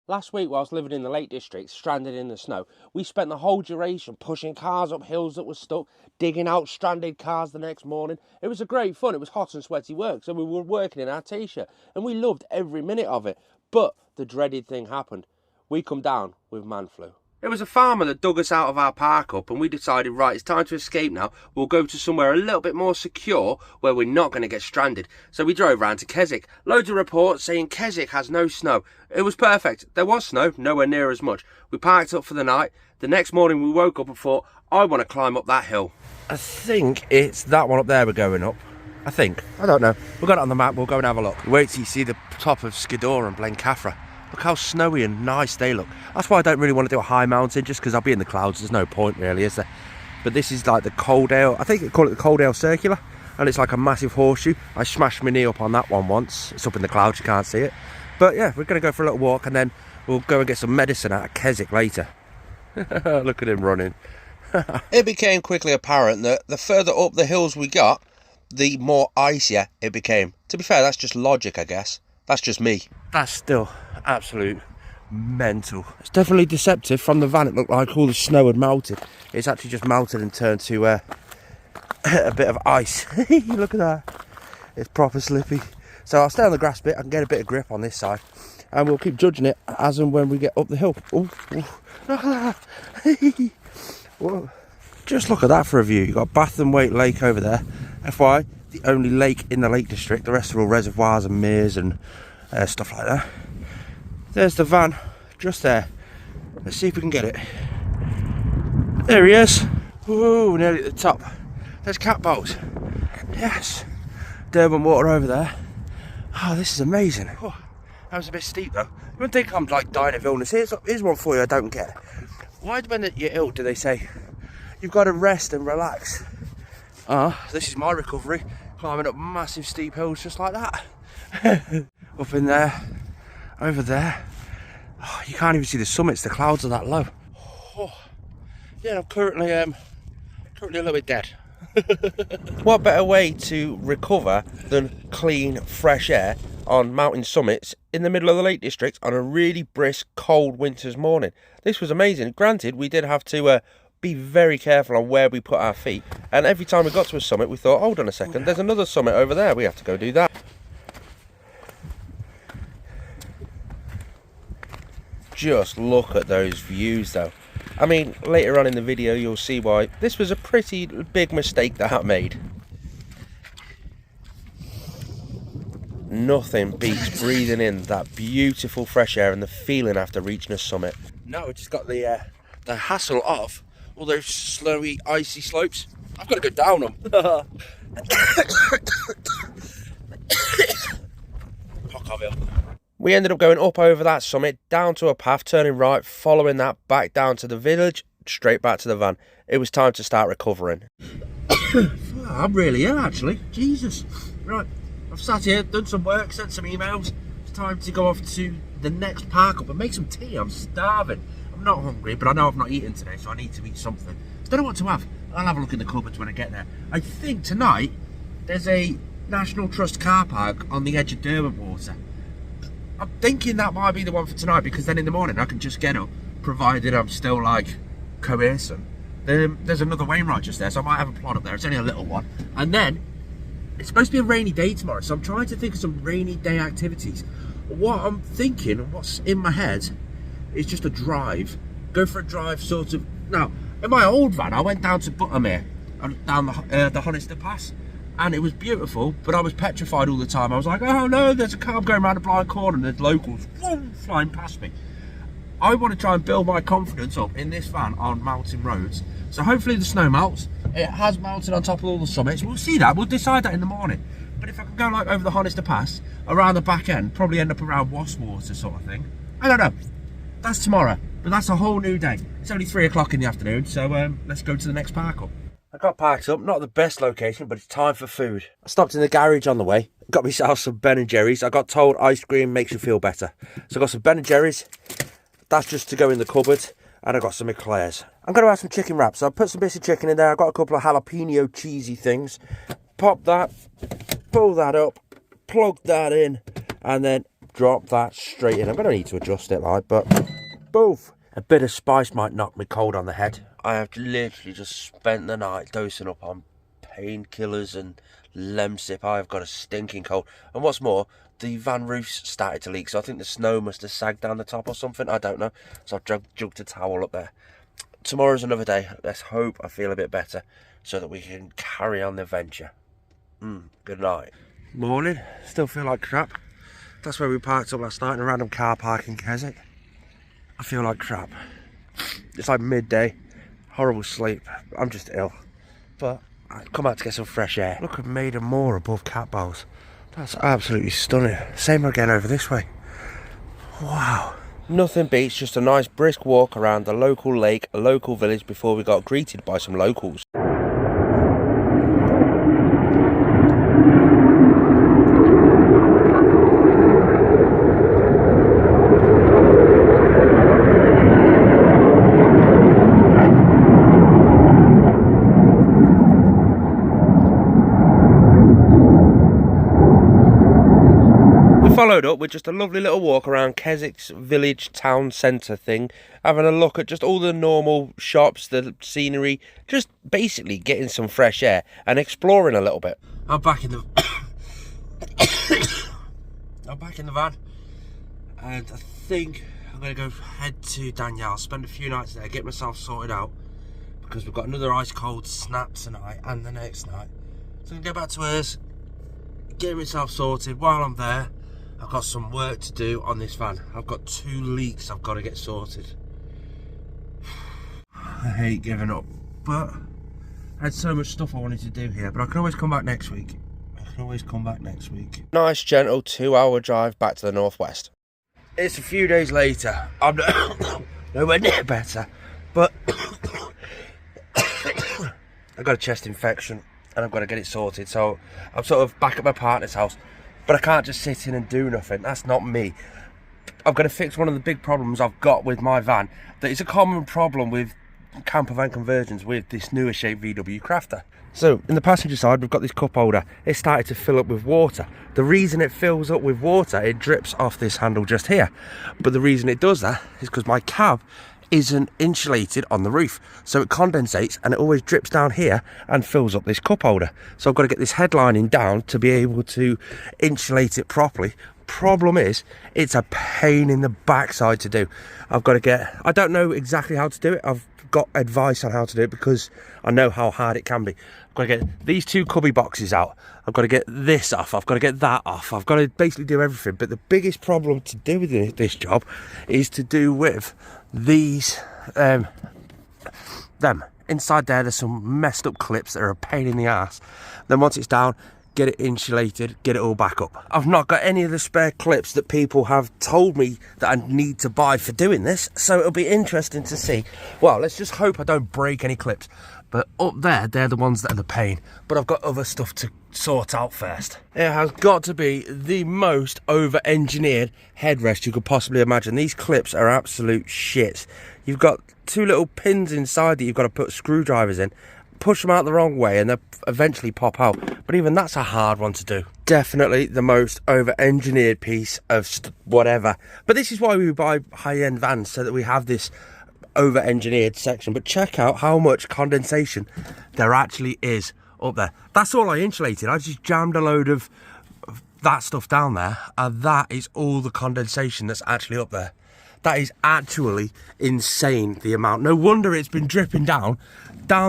Last week, whilst living in the Lake District, stranded in the snow, we spent the whole duration pushing cars up hills that were stuck, digging out stranded cars the next morning. It was a great fun. It was hot and sweaty work, so we were working in our t-shirt, and we loved every minute of it. But the dreaded thing happened. We come down with man flu. It was a farmer that dug us out of our park up, and we decided, right, it's time to escape now. We'll go to somewhere a little bit more secure where we're not going to get stranded. So we drove round to Keswick. Loads of reports saying Keswick has no snow. It was perfect. There was snow, nowhere near as much. We parked up for the night. The next morning we woke up and thought, I want to climb up that hill. I think it's that one up there we're going up. I don't know. We've got it on the map. We'll go and have a look. Wait till you see the top of Skidore and Blencathra. Look how snowy and nice they look. That's why I don't really want to do a high mountain, just because I'll be in the clouds. There's no point really, is there? But this is like the Coaldale, I think they call it the Coaldale Circular, and it's like a massive horseshoe. I smashed my knee up on that one once. It's up in the clouds, you can't see it. But yeah, we're going to go for a little walk, and then we'll go and get some medicine out of Keswick later. Look at him running. It became quickly apparent that the further up the hills we got, the more icier it became. To be fair, that's just logic, I guess. That's just me. That's still absolute mental. It's definitely deceptive. From the van it looked like all the snow had melted. It's actually just melted and turned to a bit of ice. Look at that. It's proper slippy. So I'll stay on the grass bit. I can get a bit of grip on this side, and we'll keep judging it as and when we get up the hill. Ooh, ooh. Look at that. Whoa. Just look at that for a view. You've got Bath and Wake Lake over there. FYI, the only lake in the Lake District. The rest are all reservoirs and meres and stuff like that. There's the van, just there. Let's see if we can get it. There he is. Ooh, nearly at the top. There's catboats. Yes. Durban water over there. Oh, this is amazing. Oh, that was a bit steep though. You wouldn't think I'm like dying of illness. Here's one for you I don't get. Why when you're ill do they say you've got to rest and relax? This is my recovery. Climbing up massive steep hills just like that. Up in there, over there. Oh, you can't even see the summits, the clouds are that low. Oh, yeah, I'm currently a little bit dead. What better way to recover than clean, fresh air on mountain summits in the middle of the Lake District on a really brisk, cold winter's morning? This was amazing. Granted, we did have to be very careful on where we put our feet, and every time we got to a summit we thought, hold on a second, there's another summit over there, we have to go do that. Just look at those views though. I mean, later on in the video you'll see why this was a pretty big mistake that I made. Nothing beats breathing in that beautiful fresh air and the feeling after reaching a summit. No, it's just got the hassle of all those snowy, icy slopes. I've got to go down them. We ended up going up over that summit, down to a path, turning right, following that back down to the village, straight back to the van. It was time to start recovering. I'm really ill actually, Jesus. Right, I've sat here, done some work, sent some emails. It's time to go off to the next park up and make some tea. I'm starving. I'm not hungry, but I know I've not eaten today, so I need to eat something. I don't know what to have. I'll have a look in the cupboards when I get there. I think tonight there's a National Trust car park on the edge of Derwent Water. I'm thinking that might be the one for tonight, because then in the morning I can just get up, provided I'm still like coercing. There's another Wainwright just there, so I might have a plot up there. It's only a little one. And then it's supposed to be a rainy day tomorrow, so I'm trying to think of some rainy day activities. What I'm thinking, what's in my head, is just a drive. Go for a drive sort of. Now, in my old van I went down to Buttermere, down the Honister Pass, and it was beautiful, but I was petrified all the time. I was like, oh no, there's a car going around a blind corner and there's locals flying past me. I want to try and build my confidence up in this van on mountain roads. So hopefully the snow melts. It has melted on top of all the summits. We'll see that, we'll decide that in the morning. But if I can go like over the Honister Pass, around the back end, probably end up around Waswater sort of thing. I don't know. That's tomorrow, but that's a whole new day. It's only 3 o'clock in the afternoon, so let's go to the next park up. I got parked up, not the best location, but it's time for food. I stopped in the garage on the way, got myself some Ben & Jerry's. I got told ice cream makes you feel better. So I got some Ben & Jerry's, that's just to go in the cupboard, and I got some eclairs. I'm going to have some chicken wraps, so I put some bits of chicken in there. I got a couple of jalapeno cheesy things. Pop that, pull that up, plug that in, and then drop that straight in. I'm going to need to adjust it, like, but boof. A bit of spice might knock me cold on the head. I have literally just spent the night dosing up on painkillers and Lemsip. I've got a stinking cold. And what's more, the van roof's started to leak, so I think the snow must have sagged down the top or something. I don't know. So I've jugged a towel up there. Tomorrow's another day. Let's hope I feel a bit better so that we can carry on the adventure. Good night. Morning. Still feel like crap. That's where we parked up last night in a random car park in Keswick. I feel like crap. It's like midday. Horrible sleep. I'm just ill. But I come out to get some fresh air. Look at Maiden Moor above Cat Bowls. That's absolutely stunning. Same again over this way. Wow. Nothing beats just a nice brisk walk around the local lake, a local village, before we got greeted by some locals. Followed up with just a lovely little walk around Keswick's village town centre thing, having a look at just all the normal shops, the scenery, just basically getting some fresh air and exploring a little bit. I'm back in the van, and I think I'm going to go head to Danielle, spend a few nights there, get myself sorted out, because we've got another ice cold snap tonight and the next night. So I'm going to go back to hers, get myself sorted. While I'm there, I've got some work to do on this van. I've got 2 leaks I've got to get sorted. I hate giving up, but I had so much stuff I wanted to do here, but I can always come back next week. Nice gentle 2-hour drive back to the northwest. It's a few days later. I'm nowhere near better, but I've got a chest infection and I've got to get it sorted. So I'm sort of back at my partner's house. But I can't just sit in and do nothing. That's not me. I've got to fix one of the big problems I've got with my van. That is a common problem with campervan conversions with this newer shape VW Crafter. So in the passenger side, we've got this cup holder. It started to fill up with water. The reason it fills up with water, it drips off this handle just here. But the reason it does that is because my cab isn't insulated on the roof, so it condensates and it always drips down here and fills up this cup holder. So I've got to get this headlining down to be able to insulate it properly. Problem is, it's a pain in the backside to do. I've got to get, I don't know exactly how to do it. I've got advice on how to do it because I know how hard it can be. I've got to get these 2 cubby boxes out. I've got to get this off. I've got to get that off. I've got to basically do everything. But the biggest problem to do with this job is to do with these, them. Inside there's some messed up clips that are a pain in the ass. Then once it's down, get it insulated, get it all back up. I've not got any of the spare clips that people have told me that I need to buy for doing this, so it'll be interesting to see. Well, let's just hope I don't break any clips. But up there, they're the ones that are the pain. But I've got other stuff to sort out first. It has got to be the most over-engineered headrest you could possibly imagine. These clips are absolute shit. You've got 2 little pins inside that you've got to put screwdrivers in. Push them out the wrong way and they'll eventually pop out. But even that's a hard one to do. Definitely the most over-engineered piece of whatever. But this is why we buy high-end vans, so that we have this over-engineered section. But check out how much condensation there actually is up there. That's all I insulated. I just jammed a load of that stuff down there, and that is all the condensation that's actually up there. That is actually insane, the amount. No wonder it's been dripping down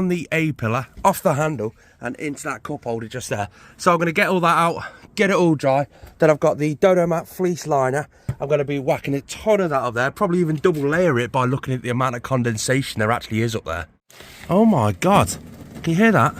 the A-pillar, off the handle, and into that cup holder just there. So I'm going to get all that out, get it all dry. Then I've got the Dodo Mat fleece liner. I'm going to be whacking a ton of that up there, probably even double layer it by looking at the amount of condensation there actually is up there. Oh my God, can you hear that?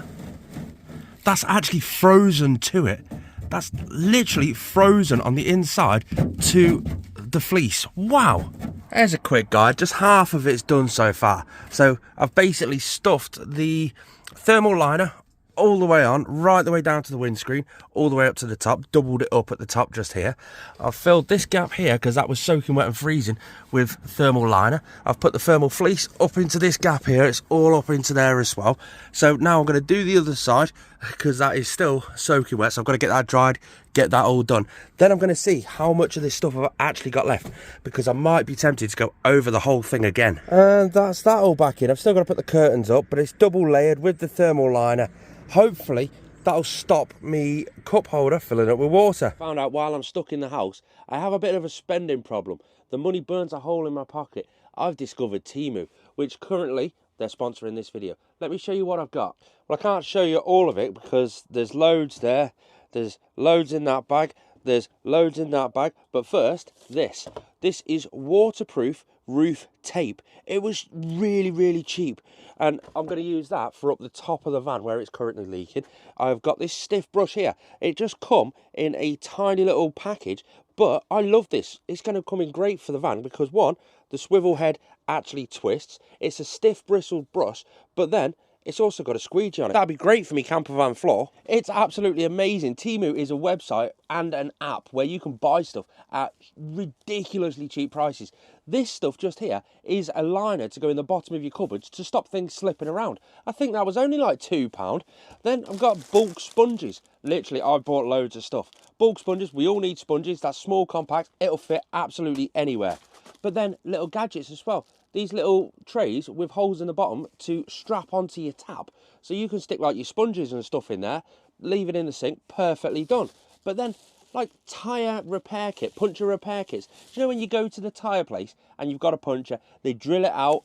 That's actually frozen to it. That's literally frozen on the inside to the fleece. Wow. There's a quick guide. Just half of it's done so far. So I've basically stuffed the thermal liner all the way on, right the way down to the windscreen, all the way up to the top, doubled it up at the top just here. I've filled this gap here because that was soaking wet and freezing with thermal liner. I've put the thermal fleece up into this gap here. It's all up into there as well. So now I'm going to do the other side because that is still soaking wet, so I've got to get that dried, get that all done. Then I'm going to see how much of this stuff I've actually got left, because I might be tempted to go over the whole thing again. And that's that all back in. I've still got to put the curtains up, but it's double layered with the thermal liner. Hopefully that'll stop me cup holder filling up with water. Found out while I'm stuck in the house, I have a bit of a spending problem. The money burns a hole in my pocket. I've discovered TEMU, which currently they're sponsoring this video. Let me show you what I've got. Well, I can't show you all of it because there's loads there. There's loads in that bag. There's loads in that bag. But first, this. This is waterproof roof tape. It was really, really cheap. And I'm going to use that for up the top of the van where it's currently leaking. I've got this stiff brush here. It just come in a tiny little package. But I love this. It's going to come in great for the van because, one, the swivel head actually twists. It's a stiff bristled brush, but then it's also got a squeegee on it. That'd be great for me campervan floor. It's absolutely amazing. TEMU is a website and an app where you can buy stuff at ridiculously cheap prices. This stuff just here is a liner to go in the bottom of your cupboards to stop things slipping around. I think that was only like £2. Then I've got bulk sponges. Literally, I bought loads of stuff. Bulk sponges, we all need sponges. That's small, compact. It'll fit absolutely anywhere. But then little gadgets as well. These little trays with holes in the bottom to strap onto your tap. So you can stick like your sponges and stuff in there, leave it in the sink, perfectly done. But then like tyre repair kit, puncture repair kits. Do you know when you go to the tyre place and you've got a puncture, they drill it out,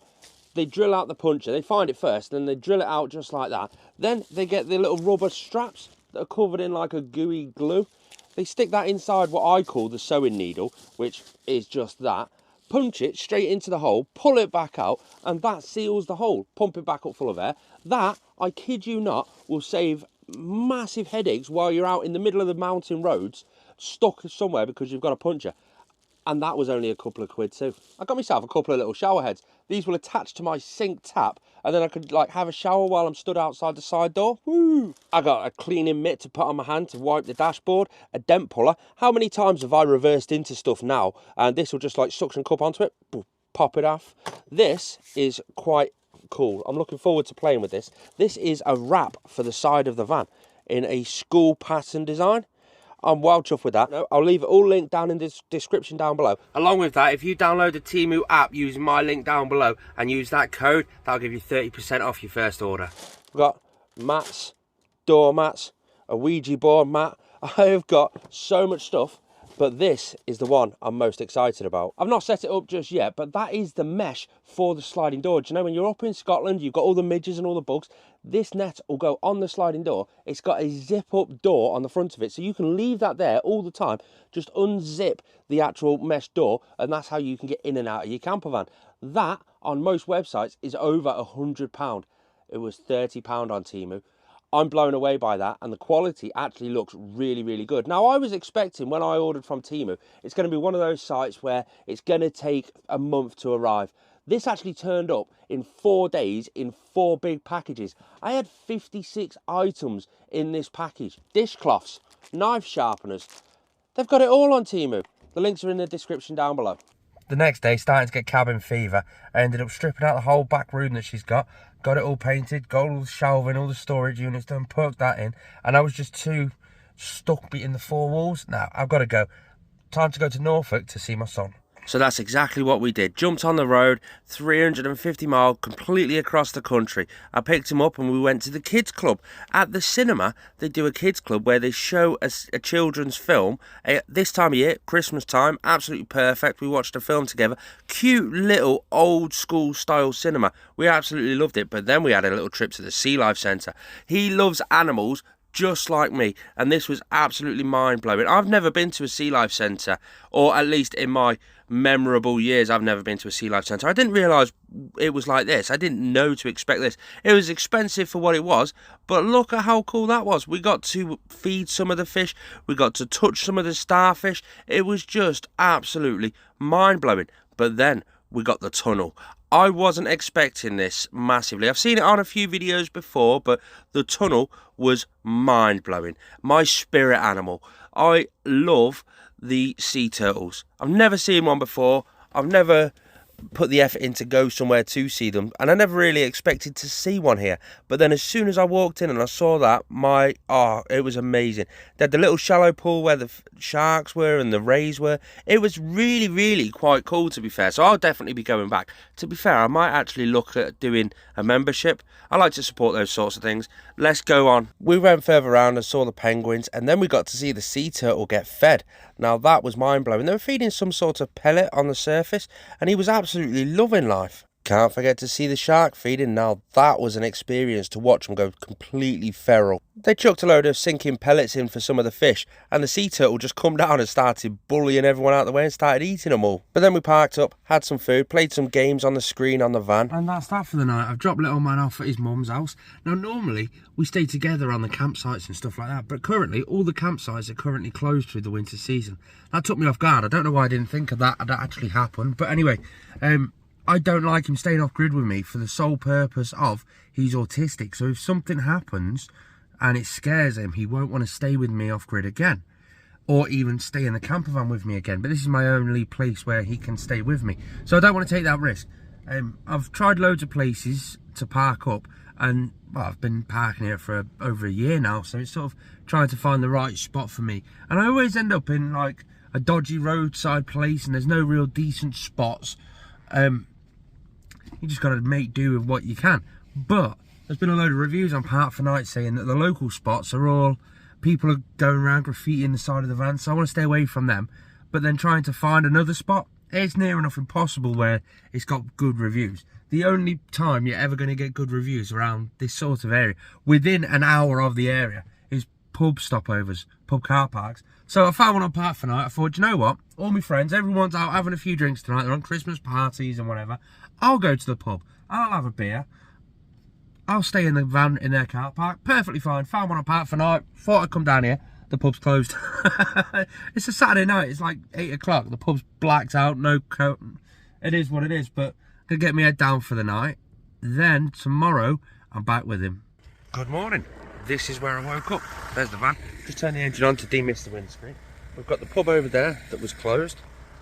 they drill out the puncture, they find it first, then they drill it out just like that. Then they get the little rubber straps that are covered in like a gooey glue. They stick that inside what I call the sewing needle, which is just that. Punch it straight into the hole, pull it back out, and that seals the hole. Pump it back up full of air. That, I kid you not, will save massive headaches while you're out in the middle of the mountain roads, stuck somewhere because you've got a puncture. And that was only a couple of quid too. I got myself a couple of little shower heads. These will attach to my sink tap, and then I could like have a shower while I'm stood outside the side door. Woo! I got a cleaning mitt to put on my hand to wipe the dashboard, a dent puller. How many times have I reversed into stuff now? And this will just like suction cup onto it, pop it off. This is quite cool. I'm looking forward to playing with this. This is a wrap for the side of the van in a school pattern design. I'm well chuffed with that. I'll leave it all linked down in the description down below. Along with that, if you download the TEMU app using my link down below and use that code, that'll give you 30% off your first order. We've got mats, door mats, a Ouija board mat. I've got so much stuff, but this is the one I'm most excited about. I've not set it up just yet, but that is the mesh for the sliding door. Do you know when you're up in Scotland, you've got all the midges and all the bugs, this net will go on the sliding door. It's got a zip up door on the front of it, so you can leave that there all the time. Just unzip the actual mesh door, and that's how you can get in and out of your camper van. That, on most websites, is over £100. It was £30 on TEMU. I'm blown away by that, and the quality actually looks really, really good. Now, I was expecting when I ordered from TEMU, it's going to be one of those sites where it's going to take a month to arrive. This actually turned up in 4 days in 4 big packages. I had 56 items in this package. Dishcloths, knife sharpeners. They've got it all on TEMU. The links are in the description down below. The next day, starting to get cabin fever, I ended up stripping out the whole back room that she's got it all painted, got all the shelving, all the storage units done, put that in, and I was just too stuck beating the 4 walls. Now, I've got to go. Time to go to Norfolk to see my son. So that's exactly what we did. Jumped on the road, 350 miles, completely across the country. I picked him up and we went to the kids club. At the cinema, they do a kids club where they show a children's film. This time of year, Christmas time, absolutely perfect. We watched a film together. Cute little old school style cinema. We absolutely loved it. But then we had a little trip to the Sea Life Centre. He loves animals just like me, and this was absolutely mind-blowing. I've never been to a Sea Life Centre, or at least in my memorable years I've never been to a Sea Life Centre. I didn't realise it was like this. I didn't know to expect this. It was expensive for what it was, but look at how cool that was. We got to feed some of the fish, we got to touch some of the starfish. It was just absolutely mind-blowing. But then we got the tunnel. I wasn't expecting this massively. I've seen it on a few videos before, but the tunnel was mind-blowing. My spirit animal. I love the sea turtles. I've never seen one before. I've never put the effort in to go somewhere to see them, and I never really expected to see one here. But then as soon as I walked in and I saw that, it was amazing. They had the little shallow pool where the sharks were and the rays were. It was really, really quite cool, to be fair. So I'll definitely be going back. To be fair, I might actually look at doing a membership. I like to support those sorts of things. Let's go on. We went further around and saw the penguins, and then we got to see the sea turtle get fed. Now that was mind-blowing. They were feeding some sort of pellet on the surface, and he was absolutely loving life. Can't forget to see the shark feeding. Now that was an experience to watch them go completely feral. They chucked a load of sinking pellets in for some of the fish, and the sea turtle just come down and started bullying everyone out the way and started eating them all. But then we parked up, had some food, played some games on the screen on the van. And that's that for the night. I've dropped little man off at his mum's house. Now normally we stay together on the campsites and stuff like that, but currently all the campsites are currently closed through the winter season. That took me off guard. I don't know why I didn't think of that actually happened, but anyway, I don't like him staying off grid with me for the sole purpose of he's autistic. So if something happens and it scares him, he won't want to stay with me off grid again, or even stay in the camper van with me again. But this is my only place where he can stay with me, so I don't want to take that risk. I've tried loads of places to park up, and well, I've been parking here for over a year now, so it's sort of trying to find the right spot for me. And I always end up in like a dodgy roadside place, and there's no real decent spots. You just got to make do with what you can. But there's been a load of reviews on Park for Night saying that the local spots are all, people are going around graffitiing the side of the van, so I want to stay away from them. But then trying to find another spot, it's near enough impossible where it's got good reviews. The only time you're ever going to get good reviews around this sort of area, within an hour of the area, is pub stopovers, pub car parks. So I found one on Park for Night. I thought, you know what? All my friends, everyone's out having a few drinks tonight. They're on Christmas parties and whatever. I'll go to the pub. I'll have a beer. I'll stay in the van in their car park. Perfectly fine. Found one on Park for Night. Thought I'd come down here. The pub's closed. It's a Saturday night. It's like 8 o'clock. The pub's blacked out. No coat. It is what it is. But I'm going to get my head down for the night. Then tomorrow, I'm back with him. Good morning. This is where I woke up. There's the van. Just turn the engine on to demist the windscreen. We've got the pub over there that was closed.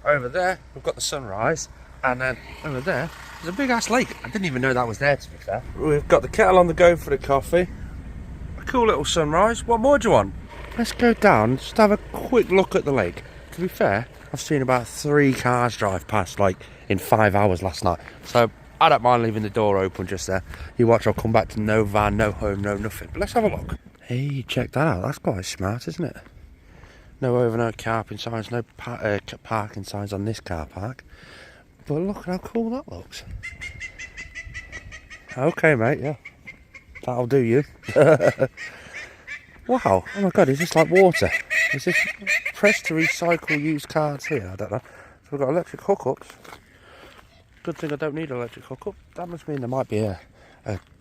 Over there, we've got the sunrise. And then over there, there's a big ass lake. I didn't even know that was there, to be fair. We've got the kettle on the go for the coffee. A cool little sunrise. What more do you want? Let's go down, just have a quick look at the lake. To be fair, I've seen about 3 cars drive past like in 5 hours last night. So I don't mind leaving the door open just there. You watch, I'll come back to no van, no home, no nothing. But let's have a look. Hey, check that out. That's quite smart, isn't it? No overnight parking signs, no parking signs on this car park. But look at how cool that looks. Okay, mate, yeah. That'll do you. Wow, oh my god, is this like water? Is this press to recycle used cards here? I don't know. So we've got electric hookups. Good thing I don't need an electric hookup. That must mean there might be a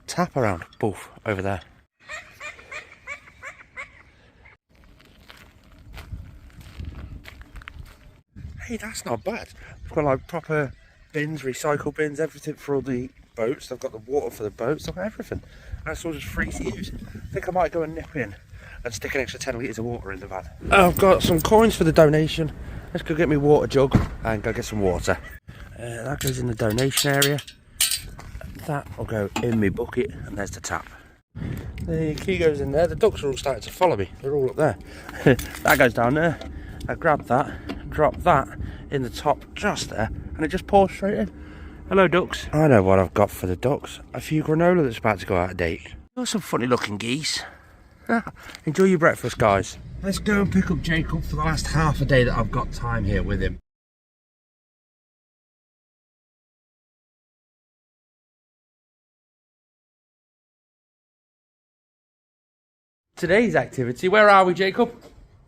tap around. Boof, over there. Hey, that's not bad. We've got like proper bins, recycle bins, everything for all the boats. They've got the water for the boats, they've got everything. And it's all just free to use. I think I might go and nip in and stick an extra 10 litres of water in the van. I've got some coins for the donation. Let's go get me water jug and go get some water. That goes in the donation area. That will go in my bucket, and there's the tap. The key goes in there. The ducks are all starting to follow me. They're all up there. That goes down there. I grab that, drop that in the top just there, and it just pours straight in. Hello, ducks. I know what I've got for the ducks. A few granola that's about to go out of date. Got some funny looking geese. Enjoy your breakfast, guys. Let's go and pick up Jacob for the last half a day that I've got time here with him. Today's activity, where are we, Jacob?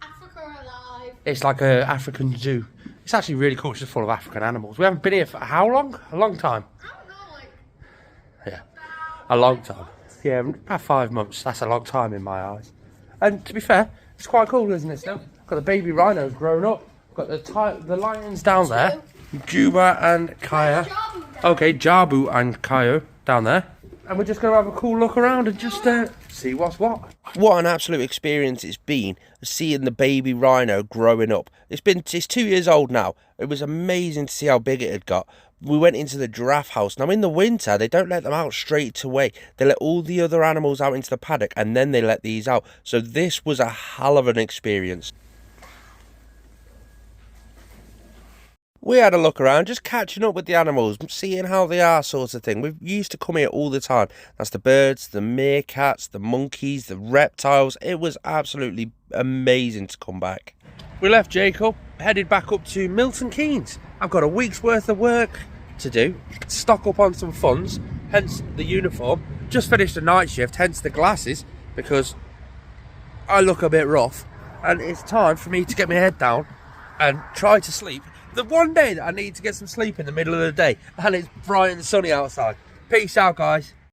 Africa Alive. It's like an African zoo. It's actually really cool. It's just full of African animals. We haven't been here for how long? A long time. I don't know, like... Yeah, a long time. Yeah, about 5 months. That's a long time in my eyes. And to be fair, it's quite cool, isn't it still? Got the baby rhinos grown up. Got the lions down there. Juba and Kaya. Okay, Jabu and Kayo down there. and we're just going to have a cool look around and just see what's what. What an absolute experience it's been seeing the baby rhino growing up. It's 2 years old now. It was amazing to see how big it had got. We went into the giraffe house. Now in the winter they don't let them out straight away. They let all the other animals out into the paddock and then they let these out. So this was a hell of an experience. We had a look around, just catching up with the animals, seeing how they are, sort of thing. We used to come here all the time. That's the birds, the meerkats, the monkeys, the reptiles. It was absolutely amazing to come back. We left Jacob, headed back up to Milton Keynes. I've got a week's worth of work to do, stock up on some funds, hence the uniform. Just finished the night shift, hence the glasses, because I look a bit rough. And it's time for me to get my head down and try to sleep. The one day that I need to get some sleep in the middle of the day, and it's bright and sunny outside. Peace out, guys.